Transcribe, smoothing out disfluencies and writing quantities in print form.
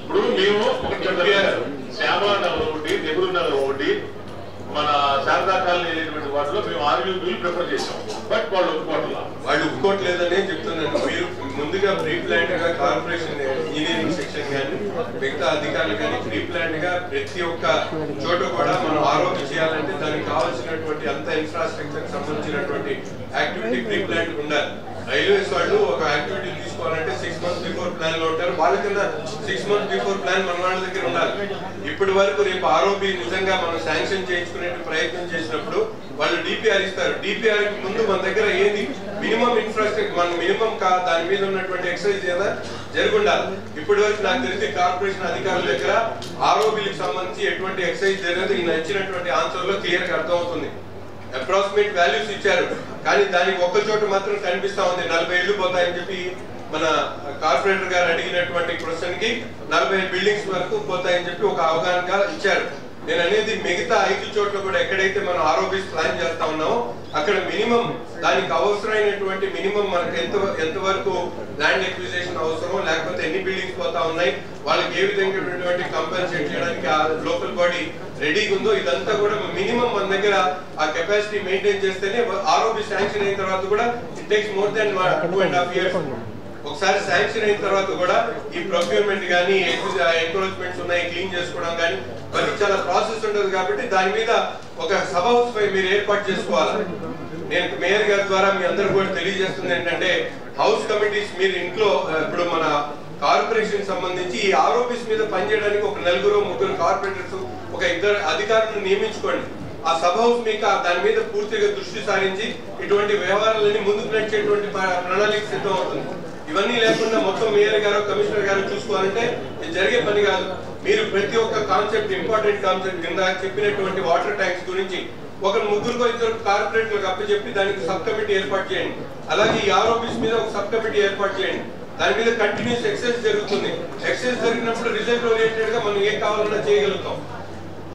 ఇప్పుడు మేము శ్యామలా నగర్ ఒకటి, నెహ్రూ నగర్ ఒకటి, మన శారదా కాలనీ అనేటువంటి వాటిలో మేము ఆర్గ్యూబుల్ ప్రిఫర్ చేసాం. బట్ వాళ్ళు ఒప్పుకోవట్లేదని చెప్తున్నాను. మీరు ముందుగా ప్రీ ప్లాంట్ గా కార్పొరేషన్ ఇంజనీరింగ్ సెక్షన్ కానీ మిగతా అధికారులు కానీ ప్రీ ప్లాంట్ గా ప్రతి ఒక్క చోట కూడా మనం ఆరోగ్యం చేయాలంటే దానికి కావాల్సినటువంటి అంత ఇన్ఫ్రాస్ట్రక్చర్ సంబంధించినటువంటి యాక్టివిటీ ప్రీ ప్లాంట్ ఉండాలి. రైల్వేస్ వాళ్ళు ఒక యాక్టివిటీ తీసుకోవాలంటే 6 months బిఫోర్ ప్లాన్ లో ఉంటారు. వాళ్ళ కింద 6 months బిఫోర్ ప్లాన్ మన వాళ్ళ దగ్గర ఉండాలి. ఇప్పటి వరకు రేపు ఆర్ఓబి నిజంగా మనం శాంక్షన్ చేయించుకునే ప్రయత్నం చేసినప్పుడు వాళ్ళు డిపిఆర్ ఇస్తారు. డిపిఆర్ కి ముందు మన దగ్గర ఏది మినిమం ఇన్ఫ్రాస్ట్రక్చర్, మన మినిమం దాని మీద ఉన్నటువంటి ఎక్సర్సైజ్ ఏదా జరుగుండాలి. ఇప్పటి వరకు నాకు తెలిసి కార్పొరేషన్ అధికారుల దగ్గర ఆర్ఓబిలకు సంబంధించి ఎటువంటి ఎక్సర్సైజ్ జరగదు. ఈయన ఇచ్చినటువంటి ఆన్సర్ లో క్లియర్ గా అర్థమవుతుంది. అప్రాక్సిమేట్ వాల్యూస్ ఇచ్చారు, కానీ దానికి ఒక్క చోట మాత్రం కనిపిస్తా ఉంది 40 ఇళ్లు పోతాయని చెప్పి. మన కార్పొరేటర్ గారు అడిగినటువంటి క్వశ్చన్ కి 40 బిల్డింగ్స్ వరకు పోతాయని చెప్పి ఒక అవగాహన ఇచ్చారు. నేను అనేది మిగతా 5 చోట్ల కూడా ఎక్కడైతే మనం ఆర్ఓబీస్ ప్లాన్ చేస్తా ఉన్నామో అక్కడ మినిమం దానికి అవసరమైనటువంటి మినిమం మనకి ఎంతవరకు ల్యాండ్ ఎక్విజిషన్ అవసరం, లేకపోతే ఎన్ని బిల్డింగ్స్ పోతా ఉన్నాయి, వాళ్ళకి ఏ విధంగా కంపెన్సేట్ చేయడానికి ఆ లోకల్ బాడీ రెడీగా ఉందో ఇదంతా కూడా మినిమం మన దగ్గర ఆ కెపాసిటీ మెయింటైన్ చేస్తేనే ఆర్ఓబి శాంక్షన్ అయిన తర్వాత కూడా it takes more than 2.5 years. ఒకసారి శాంక్షన్ అయిన తర్వాత కూడా ఈ ప్రొక్యూర్మెంట్ కానీ ఎంక్రోచ్మెంట్స్ ఉన్నాయి క్లీన్ చేసుకోవడం కానీ మరి చాలా ప్రాసెస్ ఉంటుంది. కాబట్టి దాని మీద ఒక సబ్ హౌస్ పై మీరు ఏర్పాటు చేసుకోవాలి. నేను మేయర్ గారి ద్వారా మీ అందరూ కూడా తెలియజేస్తుంది ఏంటంటే హౌస్ కమిటీస్ మీరు ఇంట్లో ఇప్పుడు మన కార్పొరేషన్ సంబంధించి ఈ ఆర్ఓబీస్ మీద పనిచేయడానికి ఒక 4-3 కార్పొరేటర్స్ ఒక 2 అధికారులను నియమించుకోండి. ఆ సబ్ హౌస్ మీకు దాని మీద పూర్తిగా దృష్టి సారించి ఇటువంటి వ్యవహారాలన్నీ ముందుకు నడిచేటువంటి ప్రణాళిక సిద్ధం అవుతుంది. ఇవన్నీ లేకుండా మొత్తం మేయర్ గారు కమిషనర్ గారు చూసుకోవాలంటే ఇది జరిగే పని కాదు. మీరు ప్రతి ఒక్క కాన్సెప్ట్ ఇంపార్టెంట్ కాన్సెప్ట్ కింద చెప్పినటువంటి వాటర్ ట్యాంక్స్ గురించి ఒక 3-2 కార్పొరేట్లకు అప్పచెప్పి దానికి సబ్ కమిటీ ఏర్పాటు చేయండి. అలాగే ఈ ఆర్ఓబీస్ మీద ఒక సబ్ కమిటీ ఏర్పాటు చేయండి. దాని మీద కంటిన్యూస్ ఎక్సైజ్ జరుగుతుంది. ఎక్సైజ్ జరిగినప్పుడు రిజల్ట్ ఓరియంటెడ్ గా మనం ఏం కావాలన్నా చేయగలుగుతాం.